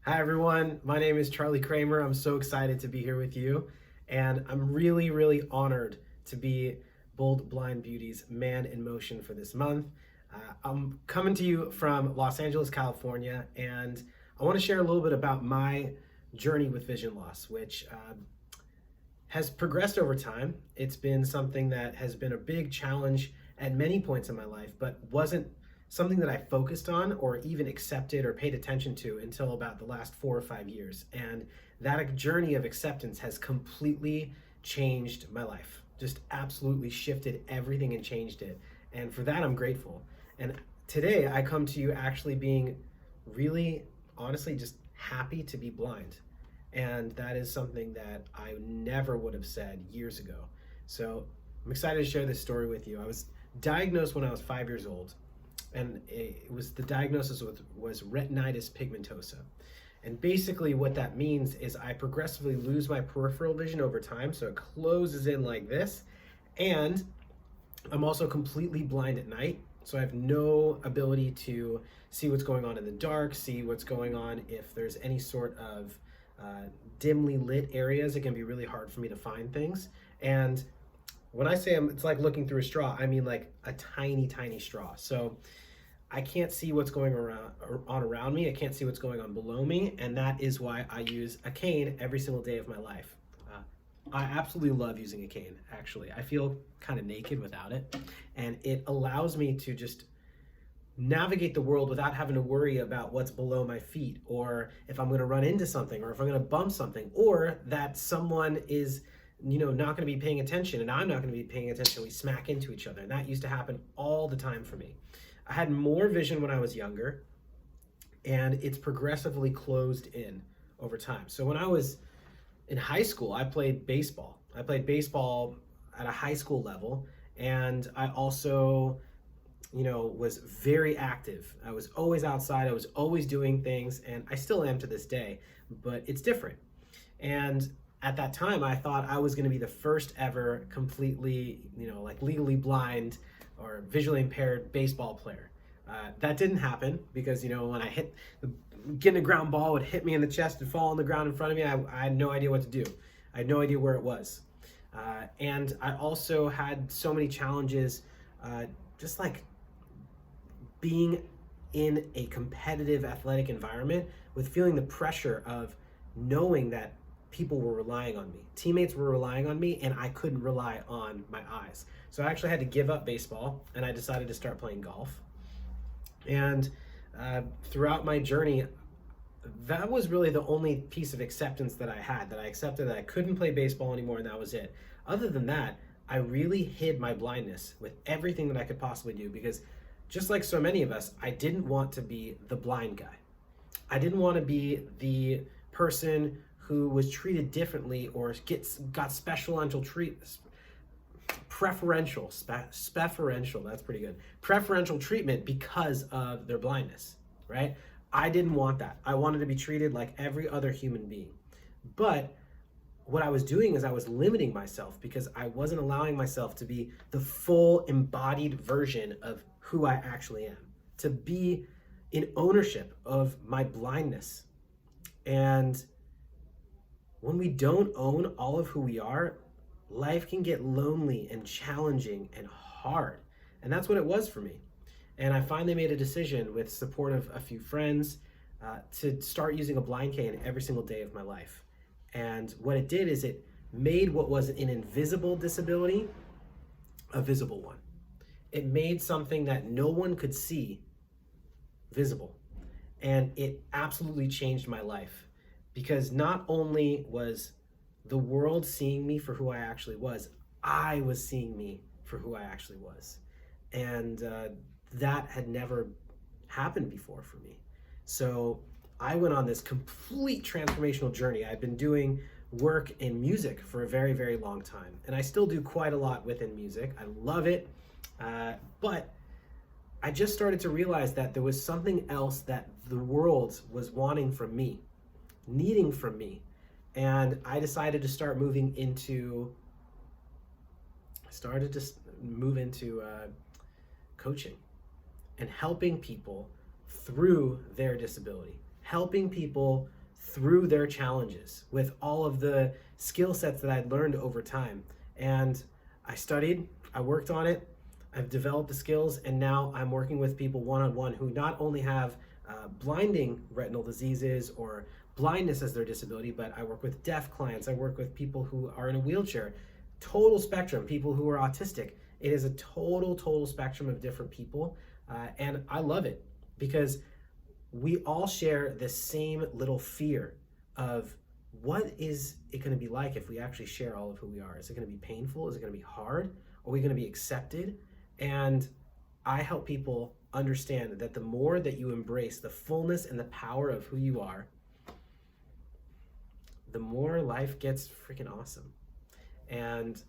Hi everyone, my name is Charlie Kramer. I'm so excited to be here with you, and I'm really honored to be Bold Blind Beauty's Man in Motion for this month. I'm coming to you from Los Angeles, California, and I want to share a little bit about my journey with vision loss, which has progressed over time. It's been something that has been a big challenge at many points in my life, but wasn't something that I focused on or even accepted or paid attention to until about the last 4 or 5 years. And that journey of acceptance has completely changed my life, just absolutely shifted everything and changed it. And for that, I'm grateful. And today, I come to you actually being really, honestly, just happy to be blind. And that is something that I never would have said years ago. So I'm excited to share this story with you. I was diagnosed when I was 5 years old, and the diagnosis was retinitis pigmentosa. And basically, what that means is I progressively lose my peripheral vision over time. So it closes in like this. And I'm also completely blind at night. So I have no ability to see what's going on in the dark, see what's going on if there's any sort of dimly lit areas. It can be really hard for me to find things. And when I say it's like looking through a straw, I mean like a tiny straw. So I can't see what's going on around me. I can't see what's going on below me. And that is why I use a cane every single day of my life. I absolutely love using a cane, actually. I feel kind of naked without it. And it allows me to just navigate the world without having to worry about what's below my feet, or if I'm going to run into something, or if I'm going to bump something, or that someone is not going to be paying attention and I'm not going to be paying attention. We smack into each other. And that used to happen all the time for me. I had more vision when I was younger, and it's progressively closed in over time. So when I was in high school, I played baseball. I played baseball at a high school level, and I also was very active. I was always outside. I was always doing things, and I still am to this day, but it's different. And at that time, I thought I was going to be the first ever completely, like legally blind or visually impaired baseball player. That didn't happen because, when I getting a ground ball would hit me in the chest and fall on the ground in front of me, I had no idea what to do. I had no idea where it was. And I also had so many challenges, just like being in a competitive athletic environment with feeling the pressure of knowing that people were relying on me. Teammates were relying on me, and I couldn't rely on my eyes. So I actually had to give up baseball, and I decided to start playing golf. And throughout my journey, that was really the only piece of acceptance that I had, that I accepted that I couldn't play baseball anymore, and that was it. Other than that, I really hid my blindness with everything that I could possibly do, because just like so many of us, I didn't want to be the blind guy. I didn't want to be the person who was treated differently or got special treatment, preferential, that's pretty good, preferential treatment because of their blindness, right? I didn't want that. I wanted to be treated like every other human being. But what I was doing is I was limiting myself because I wasn't allowing myself to be the full embodied version of who I actually am, to be in ownership of my blindness. And when we don't own all of who we are, life can get lonely and challenging and hard. And that's what it was for me. And I finally made a decision, with support of a few friends, to start using a blind cane every single day of my life. And what it did is it made what was an invisible disability a visible one. It made something that no one could see visible. And it absolutely changed my life, because not only was the world seeing me for who I actually was, I was seeing me for who I actually was. And that had never happened before for me. So I went on this complete transformational journey. I've been doing work in music for a very long time, and I still do quite a lot within music. I love it, but I just started to realize that there was something else that the world was wanting from me, needing from me. And I decided to move into coaching and helping people through their disability, helping people through their challenges with all of the skill sets that I'd learned over time. And I studied, I worked on it, I've developed the skills, and now I'm working with people one-on-one who not only have blinding retinal diseases or blindness as their disability, but I work with deaf clients, I work with people who are in a wheelchair, total spectrum, people who are autistic. It is a total spectrum of different people, and I love it because we all share the same little fear of what is it going to be like if we actually share all of who we are. Is it going to be painful? Is it going to be hard? Are we going to be accepted? And I help people understand that the more that you embrace the fullness and the power of who you are, the more life gets freaking awesome. And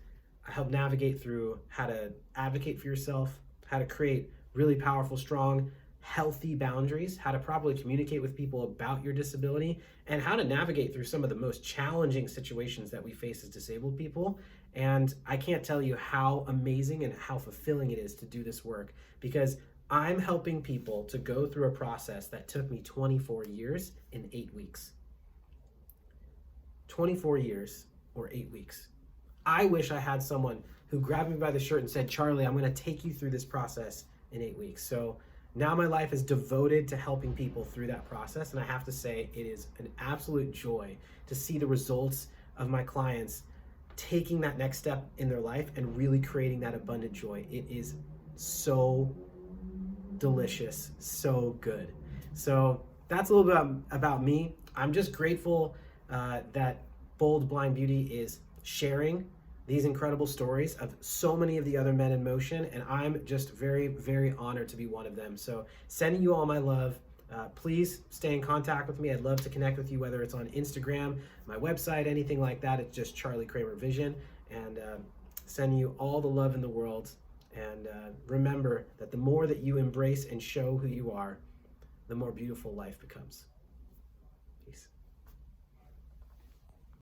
I help navigate through how to advocate for yourself, how to create really powerful, strong, healthy boundaries, how to properly communicate with people about your disability, and how to navigate through some of the most challenging situations that we face as disabled people. And I can't tell you how amazing and how fulfilling it is to do this work, because I'm helping people to go through a process that took me 24 years in 8 weeks. 24 years or 8 weeks. I wish I had someone who grabbed me by the shirt and said, Charlie, I'm going to take you through this process in 8 weeks. So now my life is devoted to helping people through that process. And I have to say, it is an absolute joy to see the results of my clients taking that next step in their life and really creating that abundant joy. It is so delicious, so good. So that's a little bit about me. I'm just grateful that Bold Blind Beauty is sharing these incredible stories of so many of the other men in motion, and I'm just very honored to be one of them. So sending you all my love. Please stay in contact with me. I'd love to connect with you, whether it's on Instagram, my website, anything like that. It's just Charlie Kramer Vision, and sending you all the love in the world. And remember that the more that you embrace and show who you are, the more beautiful life becomes. Peace.